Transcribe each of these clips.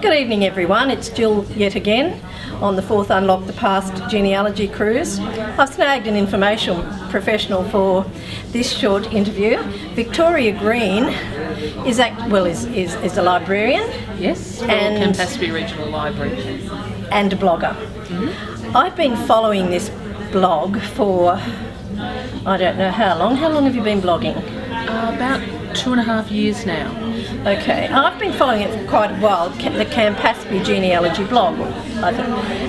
Good evening, everyone. It's Jill yet again on the fourth Unlock the Past Genealogy cruise. I've snagged an information professional for this short interview. Victoria Green is a librarian. Yes, for Campaspe Regional Library. And a blogger. Mm-hmm. I've been following this blog for, I don't know how long. How long have you been blogging? About 2.5 years now. Okay, I've been following it for quite a while, the Campaspe Genealogy blog, I think,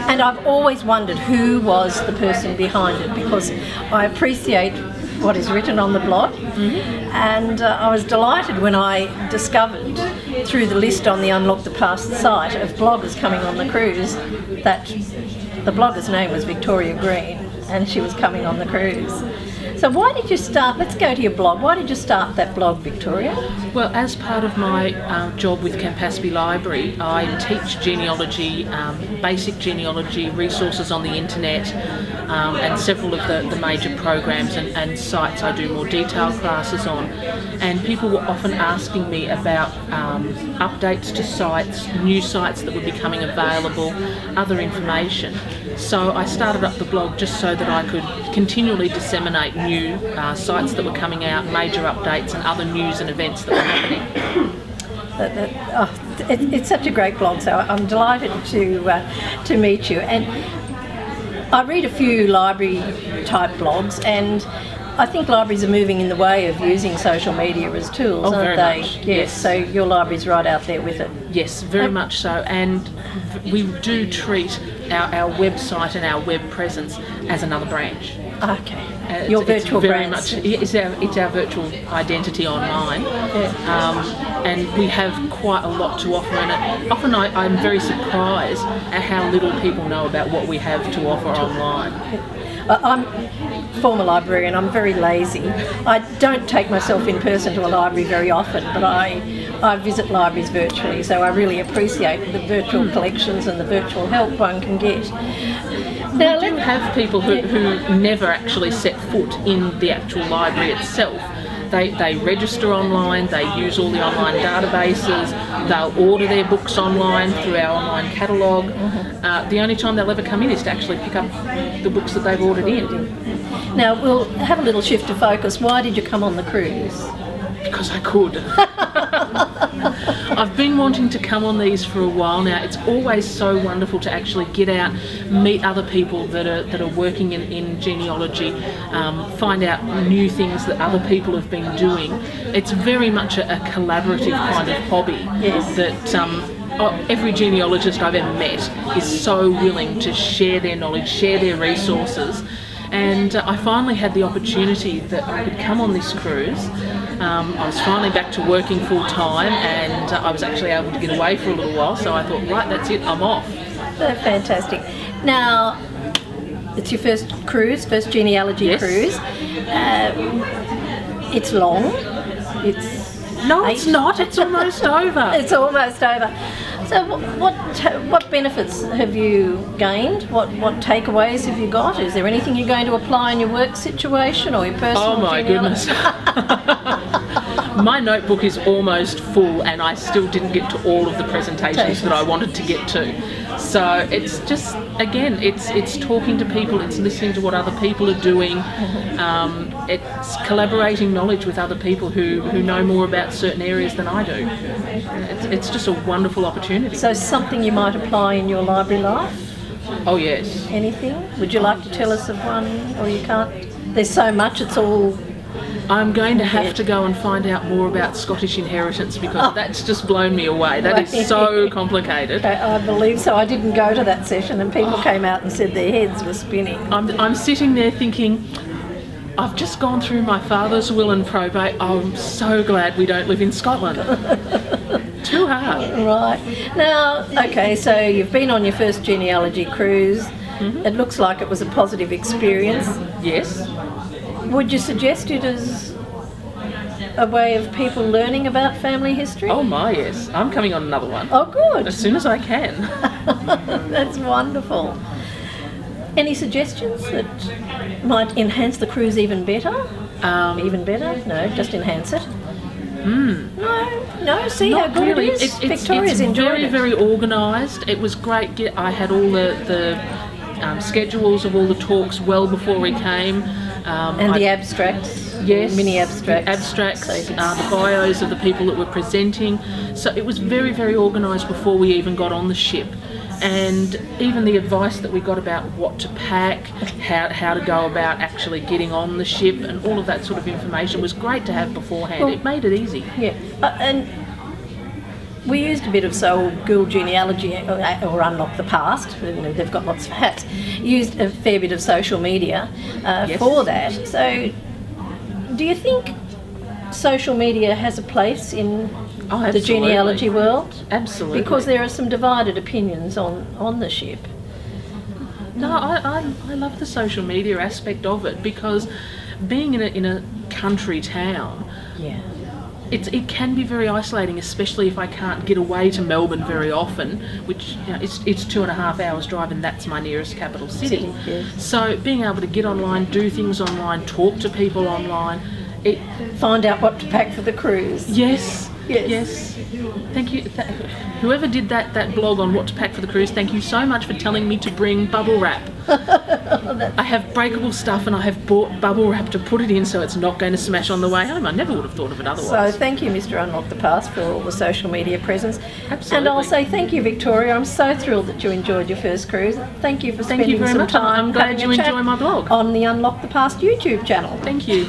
and I've always wondered who was the person behind it, because I appreciate what is written on the blog, and I was delighted when I discovered through the list on the Unlock the Past site of bloggers coming on the cruise that the blogger's name was Victoria Green and she was coming on the cruise. So why did you start, let's go to your blog, why did you start that blog, Victoria? Well, as part of my job with Campaspe Library, I teach genealogy, basic genealogy resources on the internet, and several of the major programs and sites I do more detailed classes on. And people were often asking me about updates to sites, new sites that were becoming available, other information. So I started up the blog just so that I could continually disseminate new sites that were coming out, major updates and other news and events that were happening. It's such a great blog, so I'm delighted to meet you. And I read a few library type blogs, and I think libraries are moving in the way of using social media as tools, aren't very they? much. Yes, so your library's right out there with it. Yes, very much so. And we do treat our website and our web presence as another branch. Okay. Your virtual very brands. much. It's our virtual identity online, and we have quite a lot to offer. And often I'm very surprised at how little people know about what we have to offer online. I'm a former librarian. I'm very lazy. I don't take myself in person to a library very often, but I visit libraries virtually, so I really appreciate the virtual collections and the virtual help one can get. Now, we do have people who never actually set foot in the actual library itself. They register online, they use all the online databases, they'll order their books online through our online catalogue. The only time they'll ever come in is to actually pick up the books that they've ordered in. Now, we'll have a little shift of focus. Why did you come on the cruise? Because I could. I've been wanting to come on these for a while now. It's always so wonderful to actually get out, meet other people that are working in genealogy, find out new things that other people have been doing. It's very much a collaborative kind of hobby. Yes. That every genealogist I've ever met is so willing to share their knowledge, share their resources. And I finally had the opportunity that I could come on this cruise. I was finally back to working full time, and I was actually able to get away for a little while, so I thought, right, that's it, I'm off. Fantastic. Now, it's your first cruise, first genealogy cruise. It's long. It's not. It's almost over. It's almost over. So what benefits have you gained? What takeaways have you got? Is there anything you're going to apply in your work situation or your personal Oh my goodness. My notebook is almost full, and I still didn't get to all of the presentations that I wanted to get to. So it's just, again, it's talking to people, it's listening to what other people are doing, it's collaborating knowledge with other people who know more about certain areas than I do. It's just a wonderful opportunity. So something you might apply in your library life? Oh yes. Anything? Would you like to tell us of one, or you can't? There's so much, it's all... I'm going to have to go and find out more about Scottish inheritance, because that's just blown me away. That is so complicated. I believe so. I didn't go to that session, and people came out and said their heads were spinning. I'm sitting there thinking, I've just gone through my father's will and probate. I'm so glad we don't live in Scotland. Too hard. Right. Now, okay, so you've been on your first genealogy cruise. It looks like it was a positive experience. Yes. Would you suggest it as a way of people learning about family history? Oh my, yes. I'm coming on another one. Oh, good. As soon as I can. That's wonderful. Any suggestions that might enhance the cruise even better? Even better? No, just enhance it. No. See how good really. it is. Victoria's it's enjoyed very, it. very organised. It was great. I had all the schedules of all the talks well before we came. And the abstracts. Yes, Mini abstracts. the abstracts, the bios of the people that were presenting. So it was very, very organised before we even got on the ship. And even the advice that we got about what to pack, how to go about actually getting on the ship, and all of that sort of information was great to have beforehand. Well, it made it easy. Yeah, and we used a bit of Google Genealogy or Unlock the Past. You know, they've got lots of hats. Used a fair bit of social media Yes. for that. So, do you think social media has a place in Oh, the absolutely. genealogy world? Absolutely. Because there are some divided opinions on the ship. No, I love the social media aspect of it, because being in a country town, Yeah. it can be very isolating, especially if I can't get away to Melbourne very often, which, you know, it's 2.5 hours drive, and that's my nearest capital city. Yes. So being able to get online, do things online, talk to people online, Find out what to pack for the cruise. yes. Yes. Yes. Thank you. Whoever did that blog on what to pack for the cruise, thank you so much for telling me to bring bubble wrap. I have breakable stuff, and I have bought bubble wrap to put it in so it's not going to smash on the way home. I never would have thought of it otherwise. So thank you, Mr. Unlock the Past, for all the social media presence. Absolutely. And I'll say thank you, Victoria. I'm so thrilled that you enjoyed your first cruise. Thank you for Thank spending you very some much. time I'm glad having you a chat enjoy my blog. on the Unlock the Past YouTube channel. Thank you.